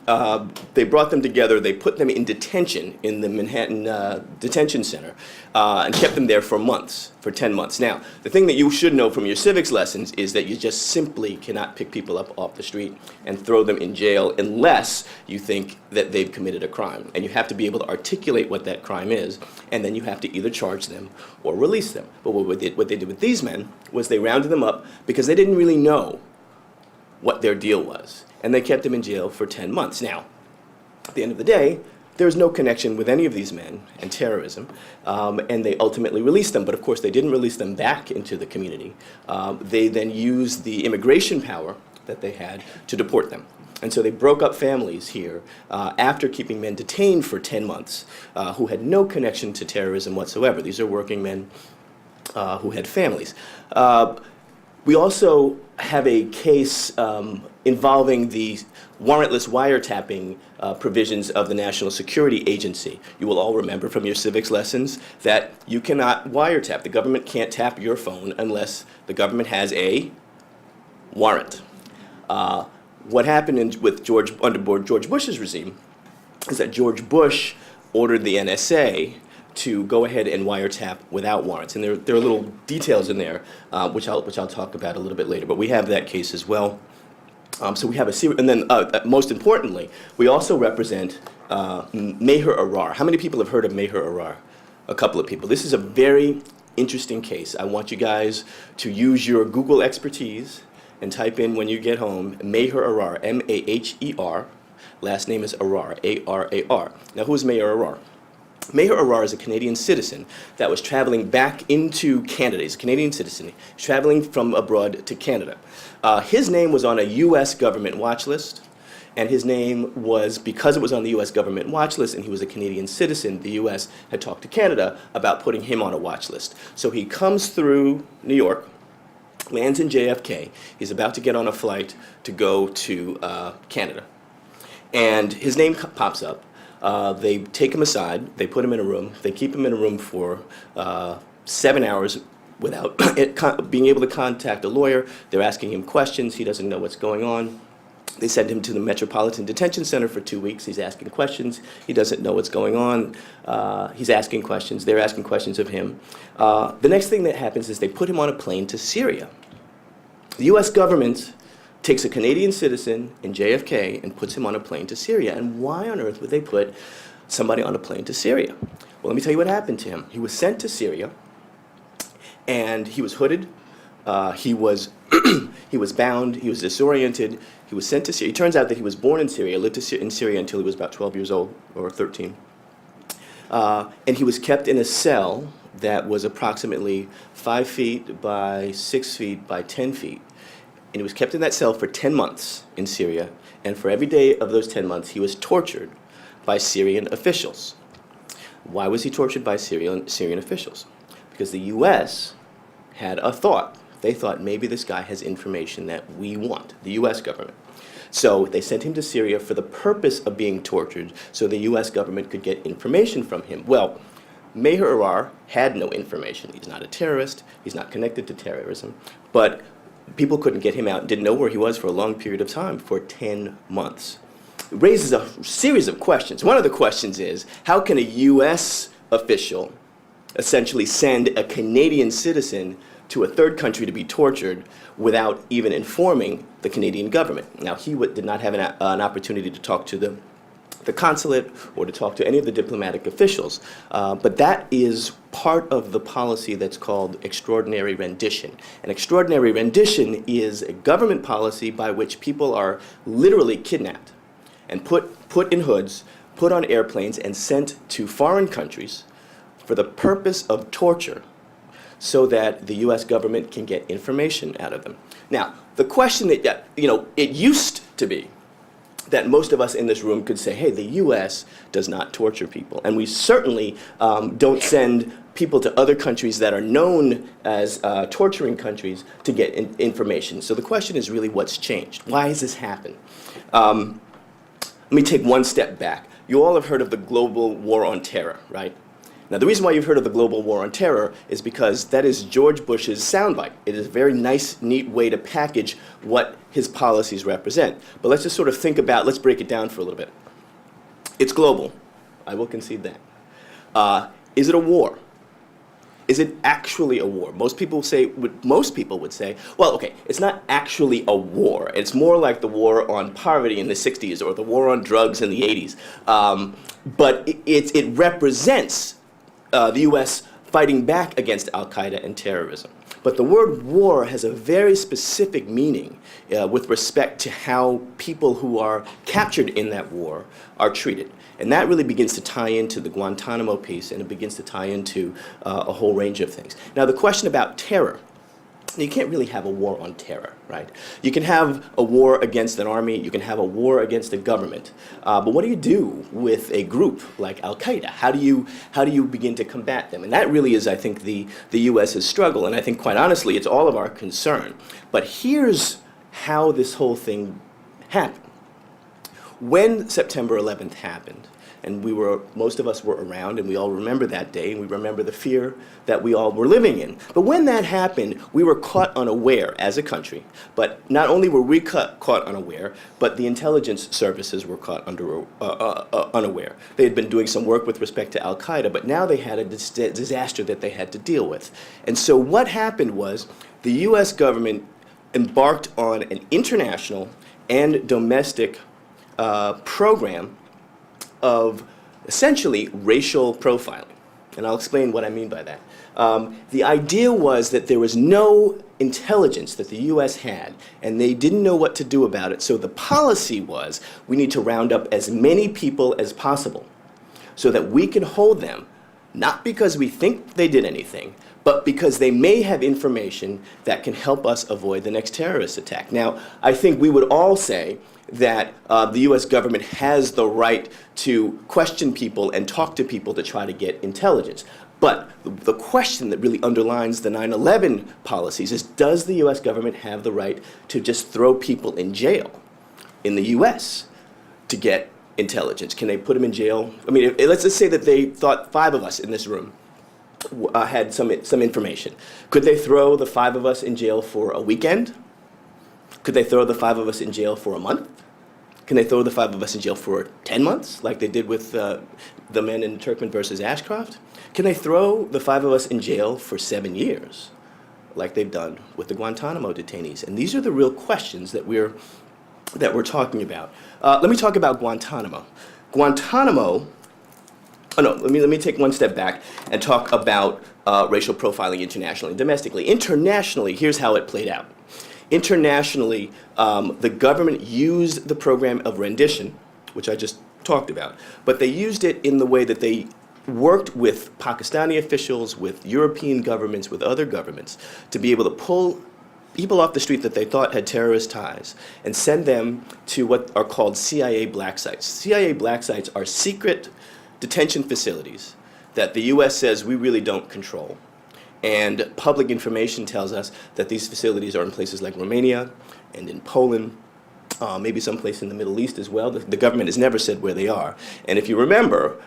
they brought them together, they put them in detention in the Manhattan detention center, and kept them there for months, for 10 months. Now, the thing that you should know from your civics lessons is that you just simply cannot pick people up off the street and throw them in jail unless you think that they've committed a crime. And you have to be able to articulate what that crime is, and then you have to either charge them or release them. But what they did with these men was they rounded them up because they didn't really know what their deal was. And they kept them in jail for 10 months. Now, at the end of the day, there was no connection with any of these men and terrorism, and they ultimately released them. But of course, they didn't release them back into the community. They then used the immigration power that they had to deport them. And so they broke up families here after keeping men detained for 10 months who had no connection to terrorism whatsoever. These are working men who had families. We also have a case involving the warrantless wiretapping provisions of the National Security Agency. You will all remember from your civics lessons that you cannot wiretap. The government can't tap your phone unless the government has a warrant. What happened with under George Bush's regime is that George Bush ordered the NSA to go ahead and wiretap without warrants. And there are little details in there, which I'll talk about a little bit later. But we have that case as well. So we have a series, and then most importantly, we also represent Meher Arar. How many people have heard of Meher Arar? A couple of people. This is a very interesting case. I want you guys to use your Google expertise and type in when you get home, Meher Arar, M-A-H-E-R. Last name is Arar, A-R-A-R. Now, who's Meher Arar? Meher Arar is a Canadian citizen that was traveling back into Canada. He's a Canadian citizen, traveling from abroad to Canada. His name was on a U.S. government watch list, and his name was, because it was on the U.S. government watch list and he was a Canadian citizen, the U.S. had talked to Canada about putting him on a watch list. So he comes through New York, lands in JFK. He's about to get on a flight to go to Canada. And his name pops up. They take him aside, they put him in a room, they keep him in a room for 7 hours without being able to contact a lawyer. They're asking him questions, he doesn't know what's going on. They send him to the Metropolitan Detention Center for 2 weeks. He's asking questions, he doesn't know what's going on. He's asking questions, they're asking questions of him. The next thing that happens is they put him on a plane to Syria. The US government takes a Canadian citizen in JFK and puts him on a plane to Syria. And why on earth would they put somebody on a plane to Syria? Well, let me tell you what happened to him. He was sent to Syria, and he was hooded. He was he was bound. He was disoriented. He was sent to Syria. It turns out that he was born in Syria, lived in Syria until he was about 12 years old, or 13. And he was kept in a cell that was approximately 5 feet by 6 feet by 10 feet. And he was kept in that cell for 10 months in Syria, and for every day of those 10 months, he was tortured by Syrian officials. Why was he tortured by Syrian officials? Because the U.S. had a thought. They thought maybe this guy has information that we want, the U.S. government. So they sent him to Syria for the purpose of being tortured so the U.S. government could get information from him. Well, Meher Arar had no information. He's not a terrorist. He's not connected to terrorism. But people couldn't get him out, didn't know where he was for a long period of time, for 10 months. It raises a series of questions. One of the questions is, how can a U.S. official essentially send a Canadian citizen to a third country to be tortured without even informing the Canadian government? Now, he did not have an opportunity to talk to the consulate or to talk to any of the diplomatic officials. But that is part of the policy that's called extraordinary rendition. And extraordinary rendition is a government policy by which people are literally kidnapped and put in hoods, put on airplanes, and sent to foreign countries for the purpose of torture so that the U.S. government can get information out of them. Now, the question that, it used to be that most of us in this room could say, hey, the U.S. does not torture people. And we certainly don't send people to other countries that are known as torturing countries to get information. So the question is really what's changed? Why has this happened? Let me take one step back. You all have heard of the global war on terror, right? Now, the reason why you've heard of the global war on terror is because that is George Bush's soundbite. It is a very nice, neat way to package what his policies represent. But let's just sort of think about, let's break it down for a little bit. It's global. I will concede that. Is it a war? Is it actually a war? Most people would say, well, okay, it's not actually a war. It's more like the war on poverty in the 60s or the war on drugs in the 80s. But it represents the U.S. fighting back against al-Qaeda and terrorism. But the word war has a very specific meaning with respect to how people who are captured in that war are treated. And that really begins to tie into the Guantanamo piece, and it begins to tie into a whole range of things. Now, the question about terror, you can't really have a war on terror, right? You can have a war against an army, you can have a war against a government, but what do you do with a group like al-Qaeda? How do you begin to combat them? And that really is, I think, the U.S.'s struggle, and I think, quite honestly, it's all of our concern. But here's how this whole thing happened. When September 11th happened, and most of us were around, and we all remember that day, and we remember the fear that we all were living in. But when that happened, we were caught unaware as a country. But not only were we caught unaware, but the intelligence services were caught unaware. They had been doing some work with respect to al-Qaeda, but now they had a disaster that they had to deal with. And so what happened was the U.S. government embarked on an international and domestic program of essentially racial profiling. And I'll explain what I mean by that. The idea was that there was no intelligence that the U.S. had, and they didn't know what to do about it. So the policy was, we need to round up as many people as possible so that we can hold them, not because we think they did anything, but because they may have information that can help us avoid the next terrorist attack. Now, I think we would all say that the U.S. government has the right to question people and talk to people to try to get intelligence. But the question that really underlines the 9/11 policies is, does the U.S. government have the right to just throw people in jail in the U.S. to get intelligence? Can they put them in jail? I mean, let's just say that they thought 5 of us in this room had some information. Could they throw the 5 of us in jail for a weekend? Could they throw the 5 of us in jail for a month? Can they throw the 5 of us in jail for 10 months, like they did with the men in Turkman versus Ashcroft? Can they throw the 5 of us in jail for 7 years, like they've done with the Guantanamo detainees? And these are the real questions that we're talking about. Let me talk about Guantanamo. Let me take one step back and talk about racial profiling internationally and domestically. Internationally, here's how it played out. Internationally, the government used the program of rendition, which I just talked about, but they used it in the way that they worked with Pakistani officials, with European governments, with other governments, to be able to pull people off the street that they thought had terrorist ties and send them to what are called CIA black sites. CIA black sites are secret detention facilities that the U.S. says we really don't control. And public information tells us that these facilities are in places like Romania and in Poland, maybe someplace in the Middle East as well. The government has never said where they are. And if you remember,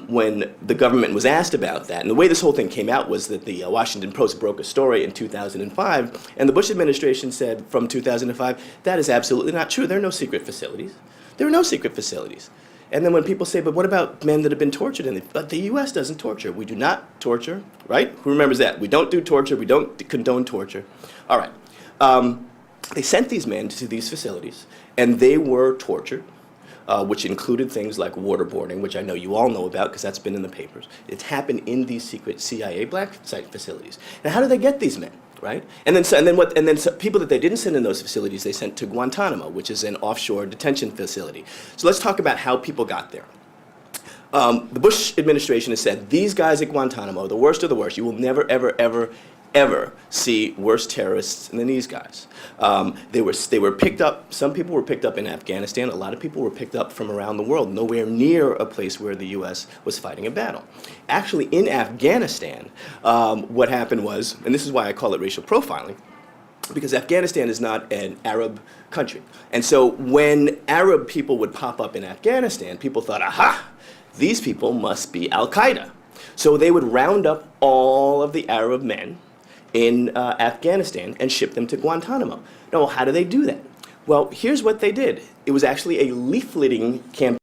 when the government was asked about that, and the way this whole thing came out was that the Washington Post broke a story in 2005, and the Bush administration said from 2005, that is absolutely not true. There are no secret facilities. There are no secret facilities. And then when people say, but what about men that have been tortured? But the U.S. doesn't torture. We do not torture, right? Who remembers that? We don't do torture. We don't condone torture. All right. They sent these men to these facilities, and they were tortured, which included things like waterboarding, which I know you all know about because that's been in the papers. It's happened in these secret CIA black site facilities. Now, how do they get these men? Right? And then people that they didn't send in those facilities, they sent to Guantanamo, which is an offshore detention facility. So let's talk about how people got there. The Bush administration has said, these guys at Guantanamo, the worst of the worst, you will never, ever, ever, ever see worse terrorists than these guys. They were picked up, some people were picked up in Afghanistan, a lot of people were picked up from around the world, nowhere near a place where the U.S. was fighting a battle. Actually, in Afghanistan, what happened was, and this is why I call it racial profiling, because Afghanistan is not an Arab country. And so when Arab people would pop up in Afghanistan, people thought, aha, these people must be al-Qaeda. So they would round up all of the Arab men in Afghanistan and ship them to Guantanamo. Now, how do they do that? Well, here's what they did. It was actually a leafleting campaign.